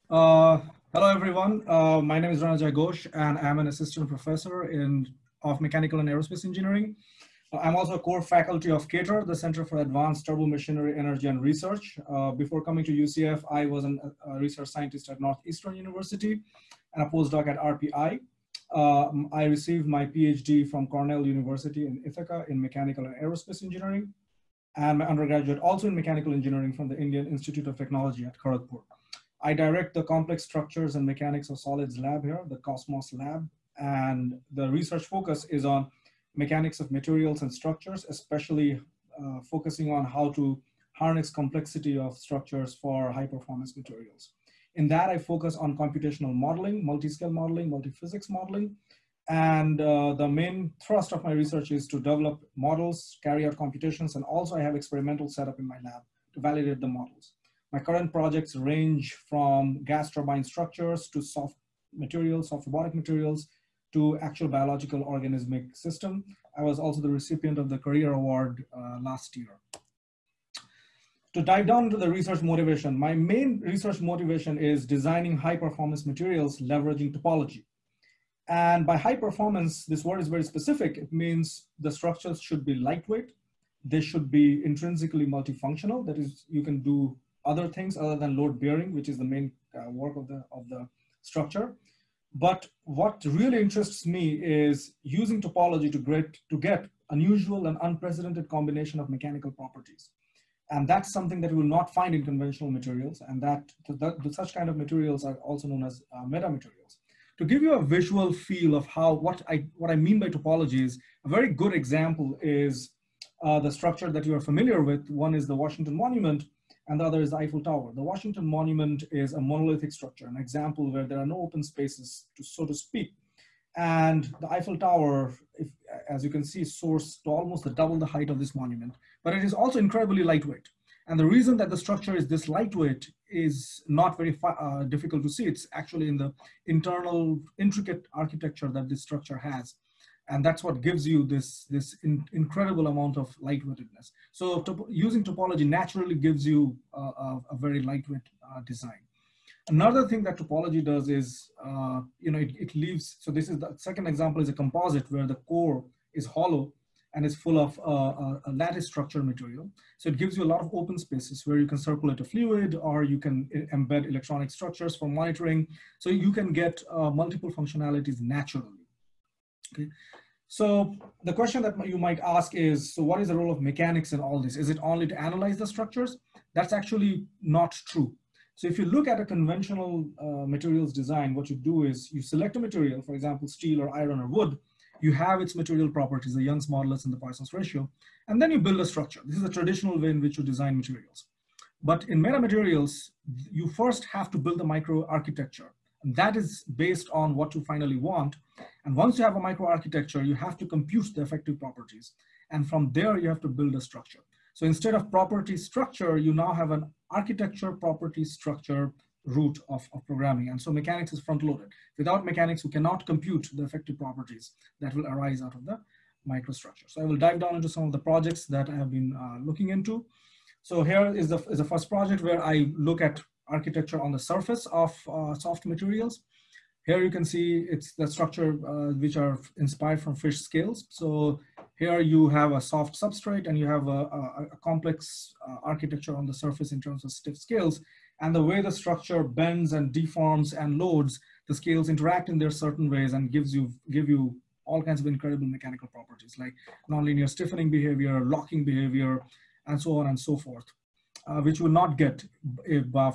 Uh, Hello, everyone. My name is Ranajay Ghosh, and I'm an assistant professor of mechanical and aerospace engineering. I'm also a core faculty of CATER, the Center for Advanced Turbo Machinery, Energy, and Research. Before coming to UCF, I was a research scientist at Northeastern University and a postdoc at RPI. I received my Ph.D. from Cornell University in Ithaca in mechanical and aerospace engineering, and my undergraduate also in mechanical engineering from the Indian Institute of Technology at Kharagpur. I direct the complex structures and mechanics of solids lab here, the Cosmos lab, and the research focus is on mechanics of materials and structures, especially focusing on how to harness complexity of structures for high performance materials. In that, I focus on computational modeling, multi-scale modeling, multi-physics modeling, and the main thrust of my research is to develop models, carry out computations, and also I have experimental setup in my lab to validate the models. My current projects range from gas turbine structures to soft materials, soft robotic materials, to actual biological organismic system. I was also the recipient of the Career Award last year. To dive down into the research motivation, my main research motivation is designing high performance materials leveraging topology. And by high performance, this word is very specific. It means the structures should be lightweight. They should be intrinsically multifunctional. That is, you can do other things other than load bearing, which is the main work of the structure. But what really interests me is using topology to get unusual and unprecedented combination of mechanical properties. And that's something that you will not find in conventional materials, and such kind of materials are also known as metamaterials. To give you a visual feel of what I mean by topology is, a very good example is the structure that you are familiar with. One is the Washington Monument, and the other is the Eiffel Tower. The Washington Monument is a monolithic structure, an example where there are no open spaces, so to speak. And the Eiffel Tower, as you can see, soars to almost double the height of this monument, but it is also incredibly lightweight. And the reason that the structure is this lightweight is not very difficult to see. It's actually in the internal intricate architecture that this structure has. And that's what gives you this incredible amount of lightweightedness. So using topology naturally gives you a very lightweight design. Another thing that topology does is, it leaves, so this is the second example is a composite where the core is hollow and is full of a lattice structure material. So it gives you a lot of open spaces where you can circulate a fluid or you can embed electronic structures for monitoring. So you can get multiple functionalities naturally. Okay. So the question that you might ask is, so what is the role of mechanics in all this? Is it only to analyze the structures? That's actually not true. So if you look at a conventional materials design, what you do is you select a material, for example, steel or iron or wood. You have its material properties, the Young's modulus and the Poisson's ratio, and then you build a structure. This is a traditional way in which you design materials. But in metamaterials, you first have to build a microarchitecture. And that is based on what you finally want. And once you have a microarchitecture, you have to compute the effective properties. And from there, you have to build a structure. So instead of property structure, you now have an architecture property structure route of programming. And so mechanics is front loaded. Without mechanics, you cannot compute the effective properties that will arise out of the microstructure. So I will dive down into some of the projects that I have been looking into. So here is the first project where I look at architecture on the surface of soft materials. Here you can see it's the structure which are inspired from fish scales. So here you have a soft substrate and you have a complex architecture on the surface in terms of stiff scales. And the way the structure bends and deforms and loads, the scales interact in their certain ways and give you all kinds of incredible mechanical properties like nonlinear stiffening behavior, locking behavior, and so on and so forth. Which will not get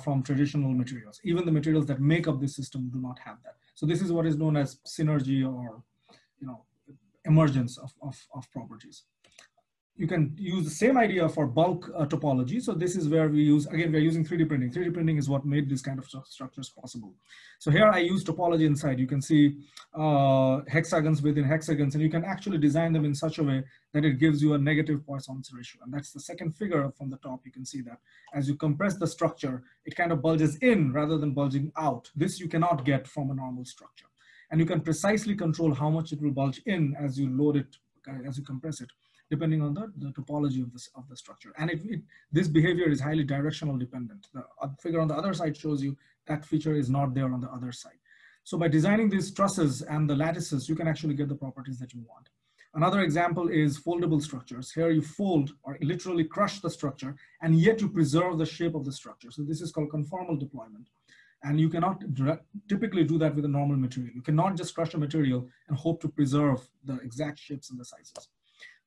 from traditional materials. Even the materials that make up this system do not have that. So this is what is known as synergy or emergence of properties. You can use the same idea for bulk topology. So this is where we use, again, we're using 3D printing. 3D printing is what made this kind of structures possible. So here I use topology inside. You can see hexagons within hexagons, and you can actually design them in such a way that it gives you a negative Poisson's ratio. And that's the second figure from the top. You can see that as you compress the structure, it kind of bulges in rather than bulging out. This you cannot get from a normal structure. And you can precisely control how much it will bulge in as you load it, as you compress it, depending on the topology of the structure. And this behavior is highly directional dependent. The figure on the other side shows you that feature is not there on the other side. So by designing these trusses and the lattices, you can actually get the properties that you want. Another example is foldable structures. Here you fold or literally crush the structure, and yet you preserve the shape of the structure. So this is called conformal deployment. And you cannot typically do that with a normal material. You cannot just crush a material and hope to preserve the exact shapes and the sizes.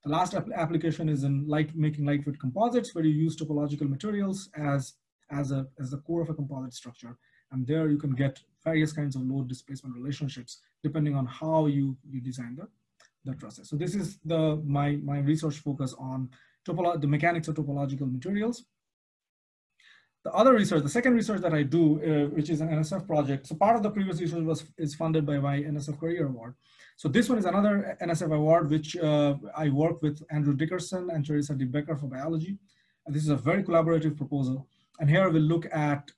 The last application is in making lightweight composites, where you use topological materials as the core of a composite structure. And there you can get various kinds of load displacement relationships depending on how you design the trusses. So this is my research focus on the mechanics of topological materials. The other research, the second research that I do, which is an NSF project. So part of the previous research is funded by my NSF Career Award. So this one is another NSF award, which I work with Andrew Dickerson and Teresa De Becker for biology. And this is a very collaborative proposal. And here we'll look at,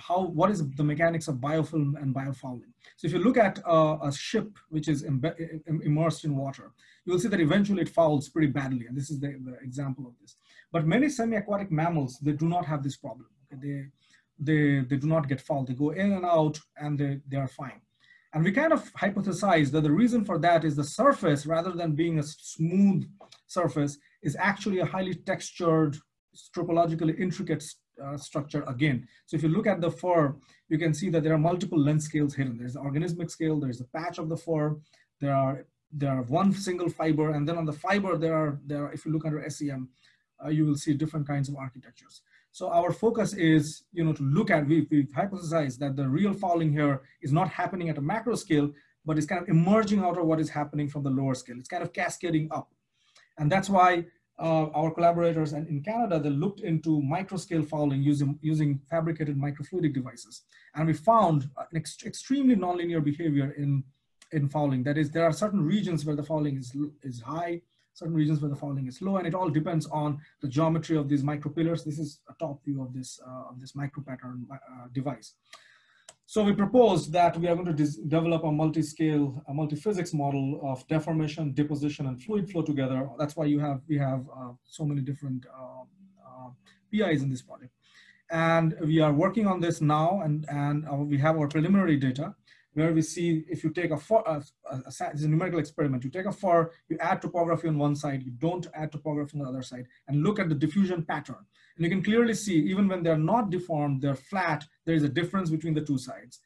what is the mechanics of biofilm and biofouling. So if you look at a ship which is immersed in water, you will see that eventually it fouls pretty badly. And this is the example of this. But many semi-aquatic mammals, they do not have this problem. Okay? They do not get fouled. They go in and out and they are fine. And we kind of hypothesize that the reason for that is the surface, rather than being a smooth surface, is actually a highly textured, topologically intricate structure again. So if you look at the fur, you can see that there are multiple length scales hidden. There's the organismic scale, there's the patch of the fur, there are one single fiber, and then on the fiber there are if you look under SEM, you will see different kinds of architectures. So our focus is, to look at, we've hypothesized that the real fouling here is not happening at a macro scale, but it's kind of emerging out of what is happening from the lower scale. It's kind of cascading up. And that's why our collaborators in Canada, they looked into microscale fouling using fabricated microfluidic devices. And we found an extremely nonlinear behavior in fouling. That is, there are certain regions where the fouling is high, certain regions where the fouling is low, and it all depends on the geometry of these micropillars. This is a top view of this micropattern device. So we proposed that we are going to develop a multi-scale, a multi-physics model of deformation, deposition, and fluid flow together. That's why we have so many different PIs in this project. And we are working on this now, and we have our preliminary data, where we see if you take it's a numerical experiment, you take a fur, you add topography on one side, you don't add topography on the other side, and look at the diffusion pattern. And you can clearly see, even when they're not deformed, they're flat, there is a difference between the two sides.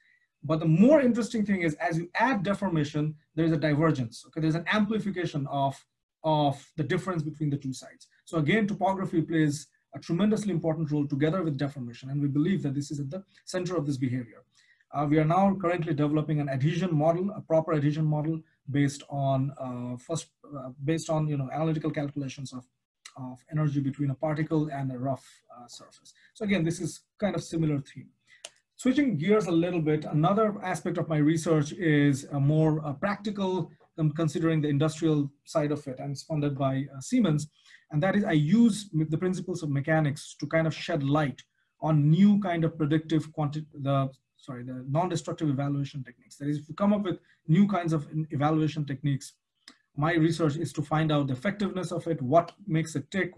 But the more interesting thing is, as you add deformation, there's a divergence. Okay, there's an amplification of the difference between the two sides. So again, topography plays a tremendously important role together with deformation, and we believe that this is at the center of this behavior. We are now currently developing an adhesion model, a proper adhesion model based on analytical calculations of energy between a particle and a rough surface. So again, this is kind of similar theme. Switching gears a little bit, another aspect of my research is a more practical, considering the industrial side of it, and it's funded by Siemens. And that is, I use the principles of mechanics to kind of shed light on new kind of predictive the non-destructive evaluation techniques. That is, if you come up with new kinds of evaluation techniques, my research is to find out the effectiveness of it, what makes it tick,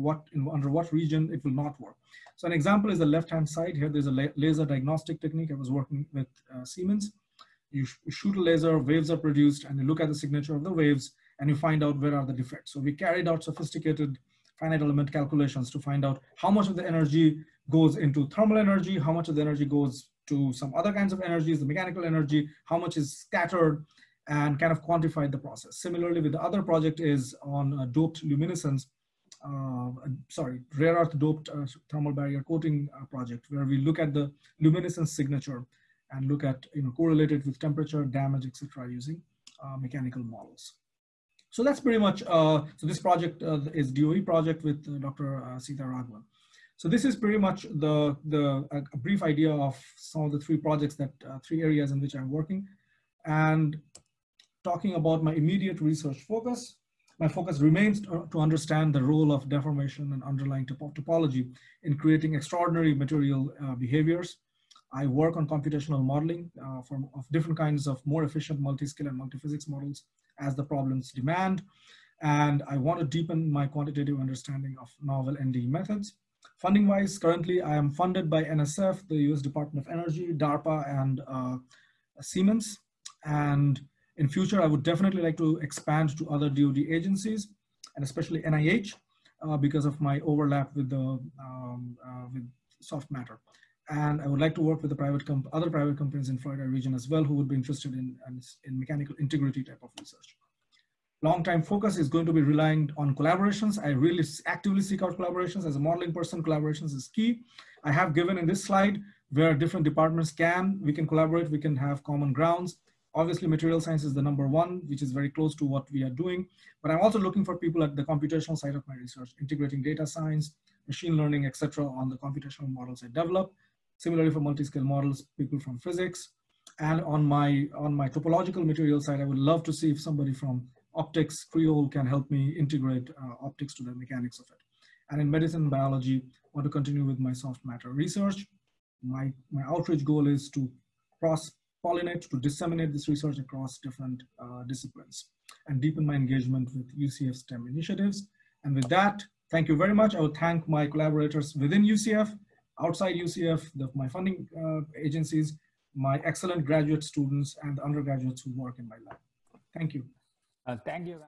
under what region it will not work. So an example is the left-hand side. Here there's a laser diagnostic technique. I was working with Siemens. You shoot a laser, waves are produced, and you look at the signature of the waves, and you find out where are the defects. So we carried out sophisticated finite element calculations to find out how much of the energy goes into thermal energy, how much of the energy goes to some other kinds of energies, the mechanical energy, how much is scattered, and kind of quantified the process. Similarly, with the other project is on doped luminescence, rare earth doped thermal barrier coating project, where we look at the luminescence signature and look at, correlate it with temperature, damage, etc., using mechanical models. So that's pretty much, so this project is DOE project with Dr. Sita Raghavan. So this is pretty much a brief idea of some of the three projects three areas in which I'm working. And talking about my immediate research focus, my focus remains to understand the role of deformation and underlying topology in creating extraordinary material behaviors. I work on computational modeling of different kinds of more efficient multi-scale and multi-physics models as the problems demand. And I want to deepen my quantitative understanding of novel NDE methods. Funding-wise, currently I am funded by NSF, the US Department of Energy, DARPA, and Siemens. And in future, I would definitely like to expand to other DoD agencies, and especially NIH, because of my overlap with with soft matter. And I would like to work with the other private companies in Florida region as well, who would be interested in mechanical integrity type of research. Long-time focus is going to be relying on collaborations. I really actively seek out collaborations. As a modeling person, collaborations is key. I have given in this slide where different departments we can collaborate, we can have common grounds. Obviously, material science is the #1, which is very close to what we are doing. But I'm also looking for people at the computational side of my research, integrating data science, machine learning, etc., on the computational models I develop. Similarly, for multi-scale models, people from physics. And on my topological material side, I would love to see if somebody from optics, Creole, can help me integrate optics to the mechanics of it. And in medicine and biology, I want to continue with my soft matter research. My outreach goal is to cross-pollinate, to disseminate this research across different disciplines and deepen my engagement with UCF STEM initiatives. And with that, thank you very much. I will thank my collaborators within UCF, outside UCF, my funding agencies, my excellent graduate students and undergraduates who work in my lab. Thank you. Thank you.